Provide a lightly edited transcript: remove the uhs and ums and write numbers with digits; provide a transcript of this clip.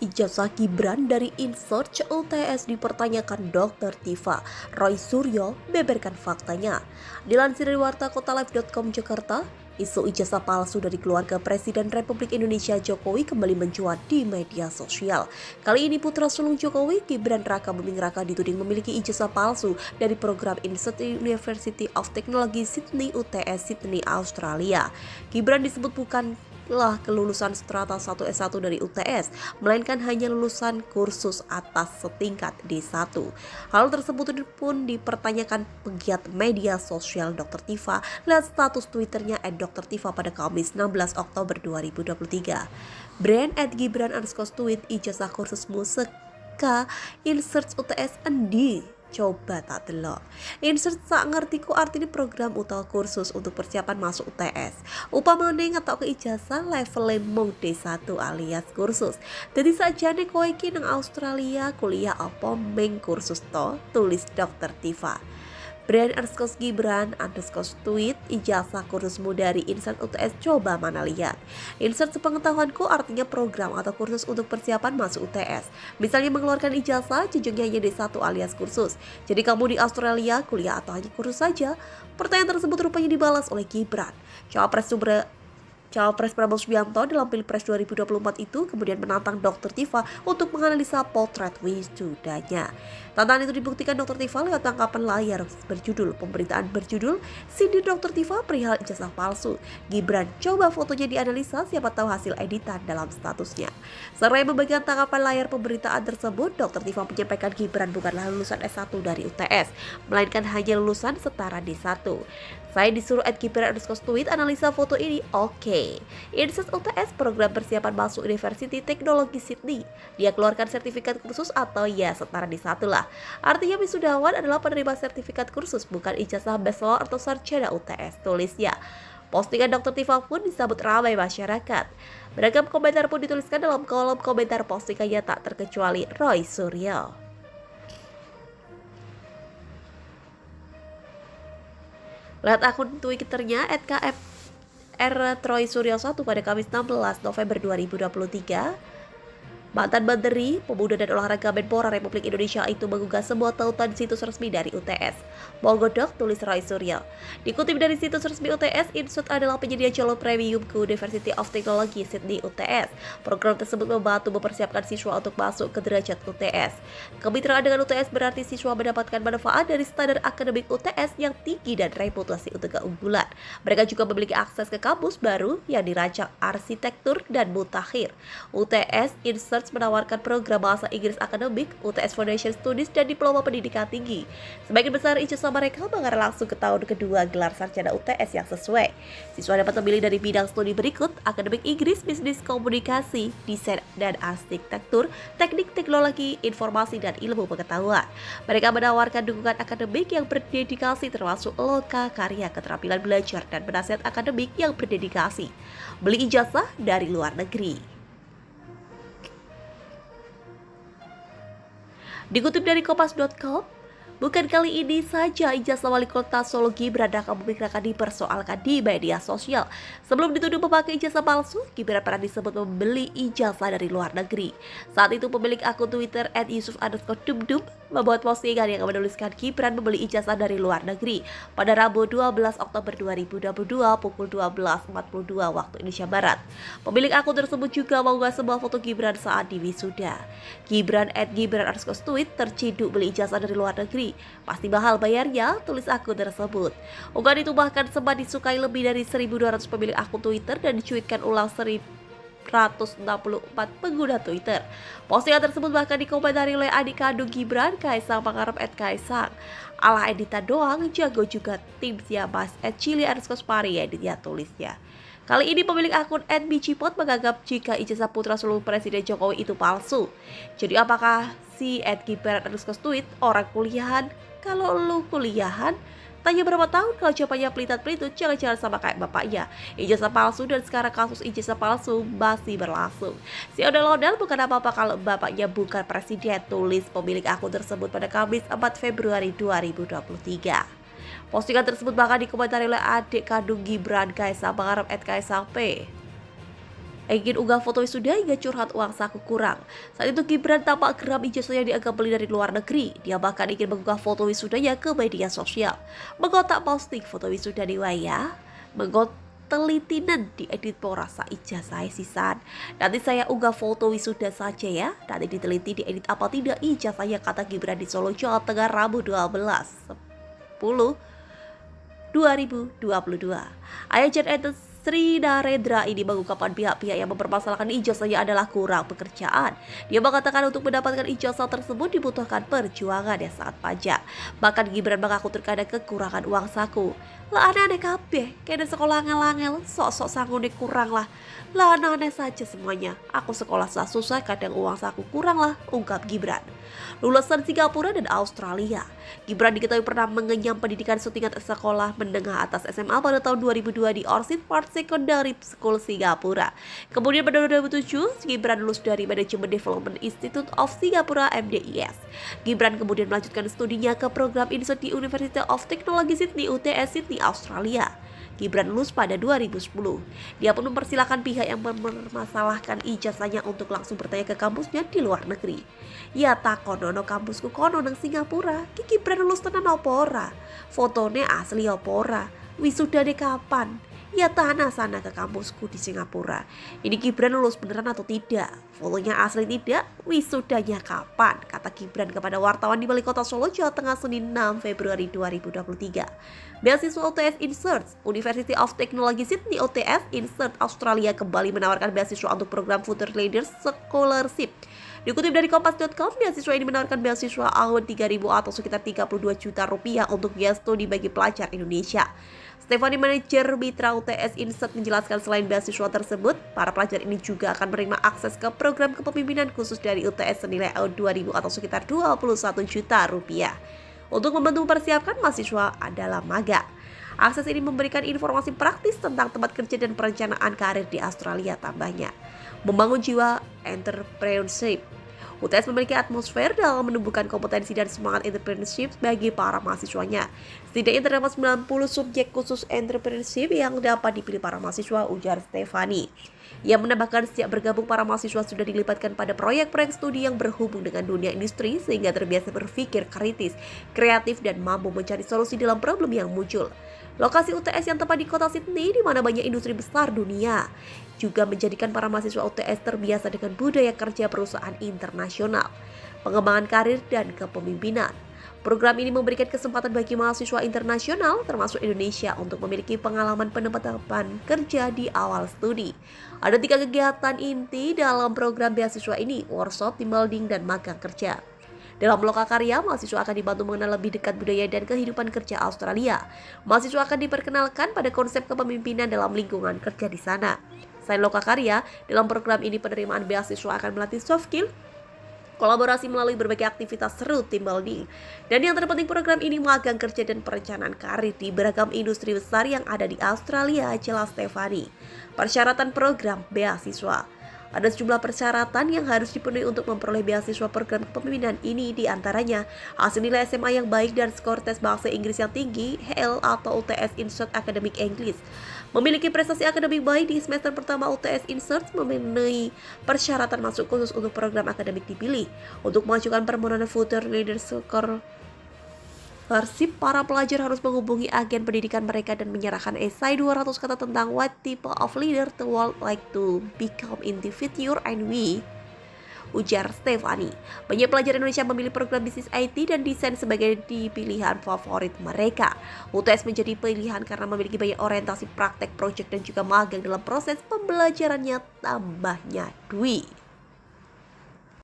Ijazah Gibran dari Insearch UTS dipertanyakan Dr. Tifa. Roy Suryo beberkan faktanya. Dilansir dari wartakotalib.com Jakarta, isu ijazah palsu dari keluarga Presiden Republik Indonesia Jokowi kembali mencuat di media sosial. Kali ini putra sulung Jokowi, Gibran Raka Buming Raka, dituding memiliki ijazah palsu dari program Insearch University of Technology Sydney UTS Sydney, Australia. Gibran disebut bukan kelulusan strata 1 S1 dari UTS, melainkan hanya lulusan kursus atas setingkat D1. Hal tersebut pun dipertanyakan pegiat media sosial Dr. Tifa lewat status Twitternya @drtifa pada Kamis 16 Oktober 2023. Brand @gibran_tweet ijazah kursus musik Insearch UTS endi? Coba tak delok. Insearch sak ngerti ku artine program utawa kursus untuk persiapan masuk UTS. Upamane ngetok ke ijazah level mung D1 alias kursus. Jadi sakjane kowe iki nang Australia kuliah apa meng kursus to? Tulis Dr. Tifa. Brand_Gibran_tweet ijazah kursusmu dari Insearch UTS, coba mana lihat. Insearch sepengetahuanku artinya program atau kursus untuk persiapan masuk UTS. Misalnya mengeluarkan ijazah jenjangnya hanya D1 alias kursus. Jadi kamu di Australia kuliah atau hanya kursus saja? Pertanyaan tersebut rupanya dibalas oleh Gibran. Cawapres Prabowo Subianto dalam Pilpres 2024 itu kemudian menantang Dr. Tifa untuk menganalisa potret wisudanya. Tantangan itu dibuktikan Dr. Tifa lewat tangkapan layar berjudul pemberitaan berjudul "Sindir Dr. Tifa perihal ijazah palsu". Gibran coba fotonya dianalisa, siapa tahu hasil editan dalam statusnya. Seraya membagikan tangkapan layar pemberitaan tersebut, Dr. Tifa menyampaikan Gibran bukanlah lulusan S1 dari UTS, melainkan hanya lulusan setara D1. Saya disuruh @gibran_tweet analisa foto ini. Oke. Insearch UTS program persiapan masuk University Teknologi Sydney. Dia keluarkan sertifikat kursus atau ya setara D1 lah. Artinya wisudawan adalah penerima sertifikat kursus, bukan ijazah bachelor atau sarjana UTS, tulisnya. Postingan Dr. Tifa pun disambut ramai masyarakat. Beragam komentar pun dituliskan dalam kolom komentar postingannya, tak terkecuali Roy Suryo. Lihat akun Twitternya @kfr_troysuryo1 pada Kamis 16 November 2023. Mantan Menteri Pemuda dan Olahraga Menpora Republik Indonesia itu mengunggah sebuah tautan situs resmi dari UTS. Mogodok, tulis Roy Suryo. Dikutip dari situs resmi UTS, Insearch adalah penyedia jalur premium ke University of Technology Sydney UTS. Program tersebut membantu mempersiapkan siswa untuk masuk ke derajat UTS. Kemitraan dengan UTS berarti siswa mendapatkan manfaat dari standar akademik UTS yang tinggi dan reputasi untuk keunggulan. Mereka juga memiliki akses ke kampus baru yang dirancang arsitektur dan mutakhir. UTS Insearch menawarkan program bahasa Inggris akademik, UTS Foundation Studies, dan diploma pendidikan tinggi. Sebagian besar ijazah mereka mengarah langsung ke tahun kedua gelar sarjana UTS yang sesuai. Siswa dapat memilih dari bidang studi berikut: akademik Inggris, bisnis komunikasi, desain dan arsitektur, teknik teknologi, informasi, dan ilmu pengetahuan. Mereka menawarkan dukungan akademik yang berdedikasi termasuk loka karya, keterampilan belajar, dan penasihat akademik yang berdedikasi. Beli ijazah dari luar negeri. Dikutip dari Kompas.com, bukan kali ini saja ijazah wali kota Solo Gibran Raka Buming Raka dipersoalkan di media sosial. Sebelum dituduh memakai ijazah palsu, Gibran pernah disebut membeli ijazah dari luar negeri. Saat itu pemilik akun Twitter @yusuf_dumdum membuat postingan yang menuliskan Gibran membeli ijazah dari luar negeri pada Rabu 12 Oktober 2022 pukul 12.42 waktu Indonesia Barat. Pemilik akun tersebut juga mengunggah sebuah foto Gibran saat di wisuda. Gibran @gibran_tweet terciduk beli ijazah dari luar negeri. Pasti mahal bayarnya, tulis akun tersebut. Unggahan itu bahkan sempat disukai lebih dari 1.200 pemilik akun Twitter dan dicuitkan ulang 164 pengguna Twitter. Postingan tersebut bahkan dikomentari oleh adik kandung Gibran, Kaisang Pangarep @kaisang. Alah editan doang, jago juga tim Mas @chili_pari editnya, tulisnya. Kali ini pemilik akun @bicipot menganggap jika ijazah putra sulung Presiden Jokowi itu palsu. Jadi apakah si @gibran_tweet orang kuliahan? Kalau lu kuliahan, tanya berapa tahun, kalau jawabannya pelitat-pelitut, jangan-jangan sama kayak bapaknya. Ijazah palsu, dan sekarang kasus ijazah palsu masih berlangsung. Si ondel-ondel bukan apa-apa kalau bapaknya bukan presiden, tulis pemilik akun tersebut pada Kamis 4 Februari 2023. Postingan tersebut bahkan dikomentari oleh adik kandung Gibran, Kaisang Pangarep @kaisang p. Ingin unggah foto wisuda hingga curhat uang saku kurang. Saat itu Gibran tampak geram ijazahnya dianggap beli dari luar negeri. Dia bahkan ingin mengunggah foto wisudanya ke media sosial. Menggotak posting foto wisuda di waya. Telitinan diedit porasa ijazah sisan. Nanti saya unggah foto wisuda saja ya. Nanti diteliti diedit apa tidak ijazahnya, kata Gibran di Solo, Jawa Tengah, Rabu 12/10/2022. Ayah Jan Etes Sri Narendra ini mengungkapkan pihak-pihak yang mempermasalahkan ijazahnya adalah kurang pekerjaan. Dia mengatakan untuk mendapatkan ijazah tersebut dibutuhkan perjuangan yang sangat panjang. Bahkan Gibran mengaku terkadang kekurangan uang saku. Lah aneh-aneh kabeh, kayaknya sekolah angel-angel, sok-sok sangune kurang lah. Lah aneh-aneh saja semuanya. Aku sekolah susah, kadang uang saku kurang lah, ungkap Gibran. Lulusan Singapura dan Australia, Gibran diketahui pernah mengenyam pendidikan setingkat sekolah menengah atas SMA pada tahun 2002 di Orchid Park Secondary School Singapura. Kemudian pada 2007, Gibran lulus dari Management Development Institute of Singapura (MDIS). Gibran kemudian melanjutkan studinya ke program Insert di University of Technology Sydney (UTS) Sydney, Australia. Gibran lulus pada 2010. Dia pun mempersilahkan pihak yang mempermasalahkan ijazahnya untuk langsung bertanya ke kampusnya di luar negeri. Ya takonono kampusku kono nang Singapura, ki Gibran lulus tenan apa ora? Fotone asli apa ora? Wisudane kapan? Ya tanah sana ke kampusku di Singapura. Ini Gibran lulus beneran atau tidak? Fotonya asli tidak? Wisudanya kapan? Kata Gibran kepada wartawan di Wali Kota Solo, Jawa Tengah, Senin 6 Februari 2023. Beasiswa UTS Insert University of Technology Sydney (UTS Insert) Australia kembali menawarkan beasiswa untuk program Future Leaders Scholarship. Dikutip dari Kompas.com, beasiswa ini menawarkan beasiswa awal 3.000 atau sekitar 32 juta rupiah untuk biaya studi bagi pelajar Indonesia. Stefani, manajer mitra UTS Insert, menjelaskan selain beasiswa tersebut, para pelajar ini juga akan menerima akses ke program kepemimpinan khusus dari UTS senilai 2.000 atau sekitar 21 juta rupiah. Untuk membantu mempersiapkan mahasiswa adalah magang. Akses ini memberikan informasi praktis tentang tempat kerja dan perencanaan karir di Australia, tambahnya. Membangun jiwa entrepreneurship. UTS memiliki atmosfer dalam menumbuhkan kompetensi dan semangat entrepreneurship bagi para mahasiswanya. Setidaknya terdapat 90 subjek khusus entrepreneurship yang dapat dipilih para mahasiswa, ujar Stefani. Ia menambahkan sejak bergabung para mahasiswa sudah dilibatkan pada proyek-proyek studi yang berhubung dengan dunia industri sehingga terbiasa berpikir kritis, kreatif, dan mampu mencari solusi dalam problem yang muncul. Lokasi UTS yang tepat di kota Sydney, di mana banyak industri besar dunia, juga menjadikan para mahasiswa UTS terbiasa dengan budaya kerja perusahaan internasional, pengembangan karir, dan kepemimpinan. Program ini memberikan kesempatan bagi mahasiswa internasional, termasuk Indonesia, untuk memiliki pengalaman penempatan kerja di awal studi. Ada 3 kegiatan inti dalam program beasiswa ini: workshop, team building, dan magang kerja. Dalam lokakarya, mahasiswa akan dibantu mengenal lebih dekat budaya dan kehidupan kerja Australia. Mahasiswa akan diperkenalkan pada konsep kepemimpinan dalam lingkungan kerja di sana. Selain lokakarya, dalam program ini penerimaan beasiswa akan melatih soft skill, kolaborasi melalui berbagai aktivitas seru, team building. Dan yang terpenting, program ini magang kerja dan perencanaan karir di beragam industri besar yang ada di Australia, jelas Stefani. Persyaratan program beasiswa. Ada sejumlah persyaratan yang harus dipenuhi untuk memperoleh beasiswa program kepemimpinan ini, diantaranya hasil nilai SMA yang baik dan skor tes bahasa Inggris yang tinggi, HL atau UTS Insert Academic English. Memiliki prestasi akademik baik di semester pertama UTS Insert, memenuhi persyaratan masuk khusus untuk program akademik dipilih. Untuk mengajukan permohonan Future Leaders Scholarship, para pelajar harus menghubungi agen pendidikan mereka dan menyerahkan esai 200 kata tentang what type of leader the world like to become in the future and we, ujar Stefani. Banyak pelajar Indonesia memilih program bisnis IT dan desain sebagai pilihan favorit mereka. UTS menjadi pilihan karena memiliki banyak orientasi praktek, proyek, dan juga magang dalam proses pembelajarannya, tambahnya Dwi.